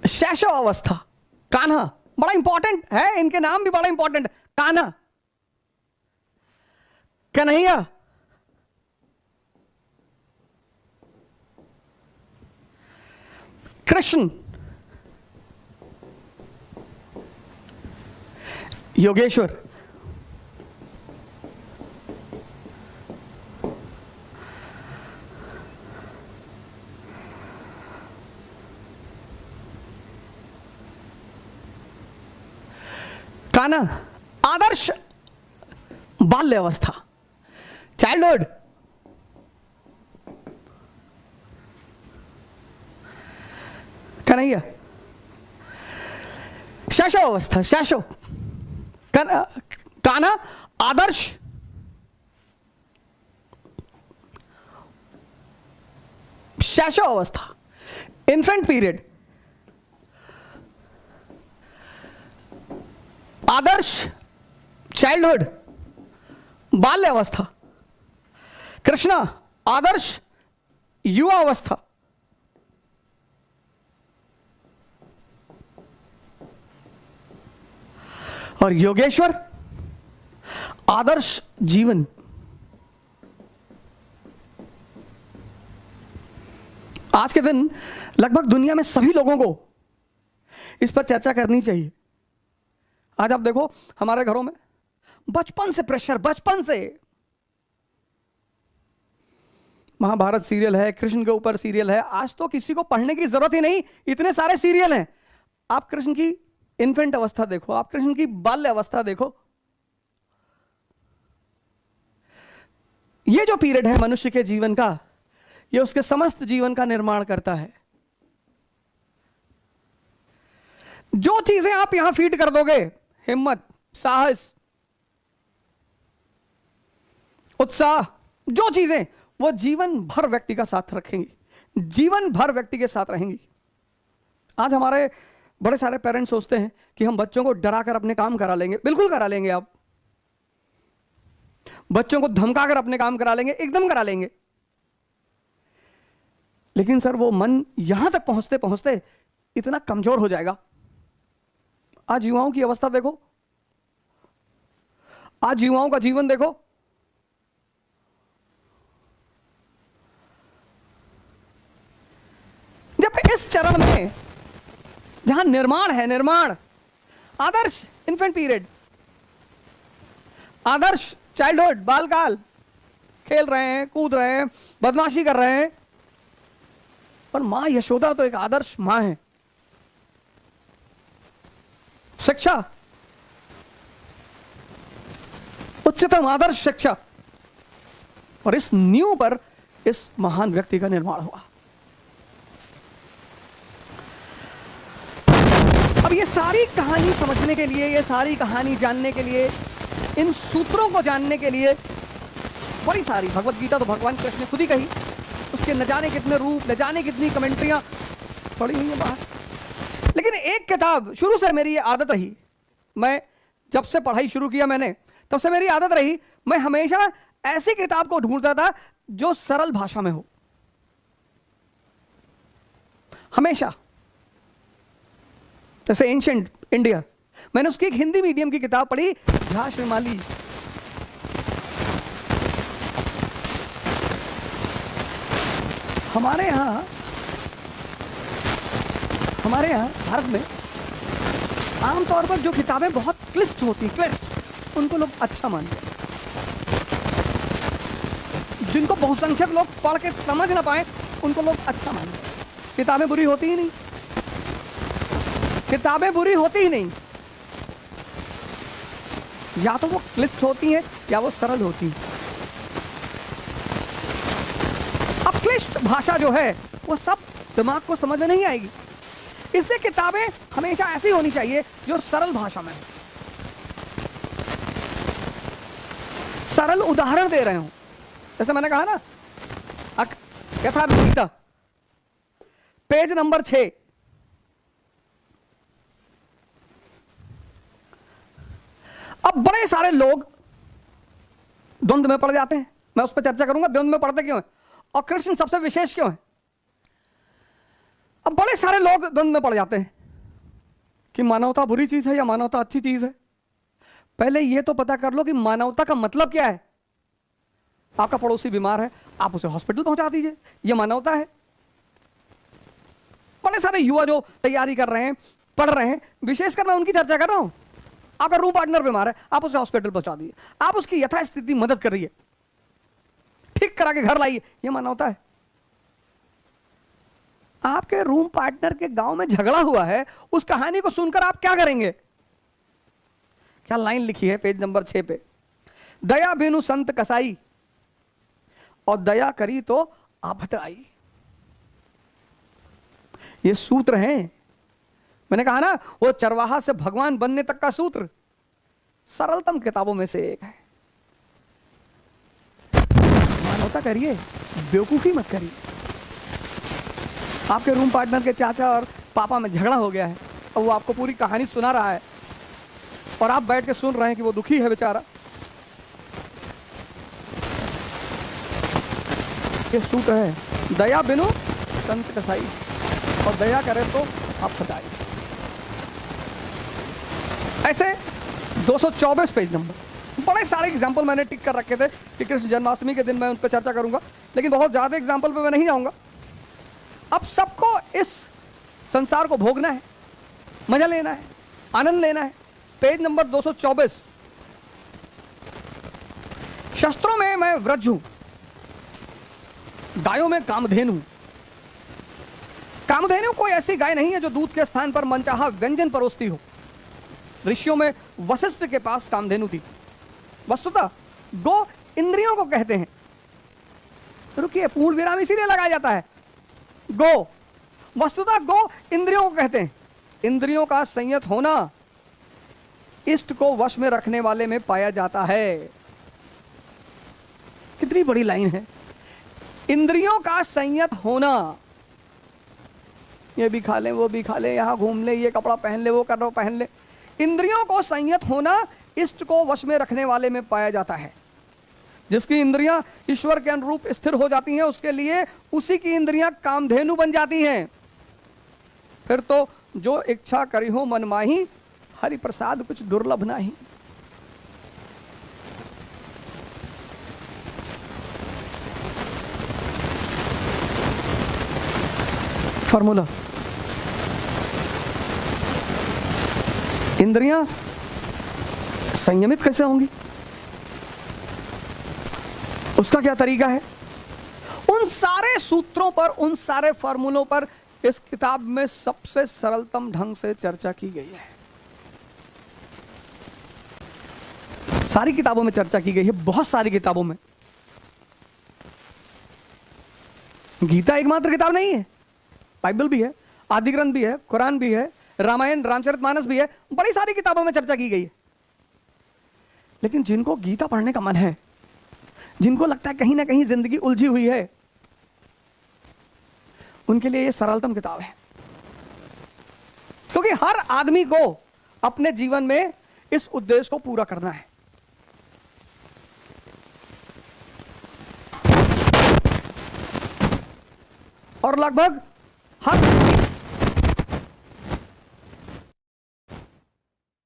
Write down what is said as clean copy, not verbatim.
शैशव अवस्था, कान्हा, बड़ा इंपॉर्टेंट है, इनके नाम भी बड़ा इंपॉर्टेंट। कान्हा, कन्हैया, कृष्ण, योगेश्वर, कान्हा, आदर्श बाल्य अवस्था, चाइल्डहुड, कन्हैया, शैशव अवस्था, शैशव, कान्हा, आदर्श, शैशव अवस्था, इन्फेंट पीरियड, आदर्श, चाइल्डहुड, बाल्य अवस्था, कृष्णा, आदर्श युवा अवस्था, और योगेश्वर आदर्श जीवन। आज के दिन लगभग दुनिया में सभी लोगों को इस पर चर्चा करनी चाहिए। आज आप देखो हमारे घरों में बचपन से प्रेशर, बचपन से महाभारत सीरियल है, कृष्ण के ऊपर सीरियल है। आज तो किसी को पढ़ने की जरूरत ही नहीं, इतने सारे सीरियल हैं। आप कृष्ण की इन्फेंट अवस्था देखो, आप कृष्ण की बाल्य अवस्था देखो। ये जो पीरियड है मनुष्य के जीवन का, ये उसके समस्त जीवन का निर्माण करता है। जो चीजें आप यहां फीड कर दोगे, हिम्मत, साहस, उत्साह, जो चीजें, वो जीवन भर व्यक्ति का साथ रखेंगी, जीवन भर व्यक्ति के साथ रहेंगी। आज हमारे बड़े सारे पेरेंट्स सोचते हैं कि हम बच्चों को डरा कर अपने काम करा लेंगे। बिल्कुल करा लेंगे। आप बच्चों को धमकाकर अपने काम करा लेंगे, एकदम करा लेंगे। लेकिन सर वो मन यहां तक पहुंचते पहुंचते इतना कमजोर हो जाएगा। आज युवाओं की अवस्था देखो, आज युवाओं का जीवन देखो। जब इस चरण में जहां निर्माण है, निर्माण, आदर्श इन्फेंट पीरियड, आदर्श चाइल्डहुड, बालकाल, खेल रहे हैं, कूद रहे हैं, बदमाशी कर रहे हैं। पर मां यशोदा तो एक आदर्श मां है। शिक्षा, उच्चतम आदर्श शिक्षा, और इस नींव पर इस महान व्यक्ति का निर्माण हुआ। अब ये सारी कहानी समझने के लिए, ये सारी कहानी जानने के लिए, इन सूत्रों को जानने के लिए बड़ी सारी, भगवत गीता तो भगवान कृष्ण ने खुद ही कही, उसके न जाने कितने रूप, न जाने कितनी कमेंट्रियां पढ़ी हुई है बाहर। लेकिन एक किताब शुरू से मेरी ये आदत रही, मैं जब से पढ़ाई शुरू किया मैंने, तब से मेरी आदत रही, मैं हमेशा ऐसी किताब को ढूंढता था जो सरल भाषा में हो, हमेशा। जैसे एंशिएंट इंडिया, मैंने उसकी एक हिंदी मीडियम की किताब पढ़ी, झा श्रीमाली। हमारे यहां भारत में आमतौर पर जो किताबें बहुत क्लिष्ट होती, क्लिष्ट, उनको लोग अच्छा मानते हैं। जिनको बहुसंख्यक लोग पढ़ के समझ ना पाए, उनको लोग अच्छा मानते हैं। किताबें बुरी होती ही नहीं, किताबें बुरी होती ही नहीं। या तो वो क्लिष्ट होती हैं या वो सरल होती हैं। अब क्लिष्ट भाषा जो है वो सब दिमाग को समझ में नहीं आएगी, इसलिए किताबें हमेशा ऐसी होनी चाहिए जो सरल भाषा में हो। सरल उदाहरण दे रहे हो, जैसे मैंने कहा ना, यथार्थ गीता पेज नंबर 6, अब बड़े सारे लोग द्वंद्व में पड़ जाते हैं। मैं उस पर चर्चा करूंगा, द्वंद्व में पड़ते क्यों है और कृष्ण सबसे विशेष क्यों है। अब बड़े सारे लोग द्वंद में पड़ जाते हैं कि मानवता बुरी चीज है या मानवता अच्छी चीज है। पहले यह तो पता कर लो कि मानवता का मतलब क्या है। आपका पड़ोसी बीमार है, आप उसे हॉस्पिटल पहुंचा दीजिए, यह मानवता है। बड़े सारे युवा जो तैयारी कर रहे हैं, पढ़ रहे हैं, विशेषकर मैं उनकी चर्चा कर रहा हूं। आपका रूम पार्टनर बीमार है, आप उसे हॉस्पिटल पहुंचा दीजिए, आप उसकी यथास्थिति मदद करिए, ठीक करा के घर लाइए, यह मानवता है। आपके रूम पार्टनर के गांव में झगड़ा हुआ है, उस कहानी को सुनकर आप क्या करेंगे? क्या लाइन लिखी है पेज नंबर 6 पे, दया बिनु संत कसाई और दया करी तो आफत आई। ये सूत्र है, मैंने कहा ना, वो चरवाहा से भगवान बनने तक का सूत्र सरलतम किताबों में से एक है। मानवता करिए, बेवकूफी मत करिए। आपके रूम पार्टनर के चाचा और पापा में झगड़ा हो गया है और वो आपको पूरी कहानी सुना रहा है और आप बैठ के सुन रहे हैं कि वो दुखी है बेचारा। ये सूत्र है, दया बिनु संत कसाई और दया करे तो आप फटाई। ऐसे 224 पेज नंबर, बड़े सारे एग्जाम्पल मैंने टिक कर रखे थे कि कृष्ण जन्माष्टमी के दिन मैं उन पर चर्चा करूंगा, लेकिन बहुत ज्यादा एग्जाम्पल पे मैं नहीं जाऊंगा। अब सबको इस संसार को भोगना है, मजा लेना है, आनंद लेना है। पेज नंबर 224, शस्त्रों में मैं व्रज हूं, गायों में कामधेनु। कामधेनु कोई ऐसी गाय नहीं है जो दूध के स्थान पर मनचाहा व्यंजन परोसती हो। ऋषियों में वशिष्ठ के पास कामधेनु थी। वस्तुतः गो इंद्रियों को कहते हैं। रुकिए, पूर्ण विराम इसीलिए लगाया जाता है। गो, वस्तुतः गो इंद्रियों को कहते हैं। इंद्रियों का संयत होना इष्ट को वश में रखने वाले में पाया जाता है। कितनी बड़ी लाइन है, इंद्रियों का संयत होना। ये भी खा ले, वो भी खा ले, यहां घूम ले, ये कपड़ा पहन ले, वो कर लो पहन ले। इंद्रियों को संयत होना इष्ट को वश में रखने वाले में पाया जाता है। जिसकी इंद्रियां ईश्वर के अनुरूप स्थिर हो जाती हैं, उसके लिए उसी की इंद्रियां कामधेनु बन जाती हैं। फिर तो जो इच्छा करी हो मन माही, हरि प्रसाद कुछ दुर्लभ नहीं। फॉर्मूला, इंद्रियां संयमित कैसे होंगी, उसका क्या तरीका है? उन सारे सूत्रों पर, उन सारे फॉर्मूलों पर इस किताब में सबसे सरलतम ढंग से चर्चा की गई है। सारी किताबों में चर्चा की गई है, बहुत सारी किताबों में। गीता एकमात्र किताब नहीं है, बाइबल भी है, आदि ग्रंथ भी है, कुरान भी है, रामायण रामचरितमानस भी है, बड़ी सारी किताबों में चर्चा की गई है। लेकिन जिनको गीता पढ़ने का मन है, जिनको लगता है कहीं ना कहीं जिंदगी उलझी हुई है, उनके लिए यह सरलतम किताब है। क्योंकि हर आदमी को अपने जीवन में इस उद्देश्य को पूरा करना है। और लगभग हर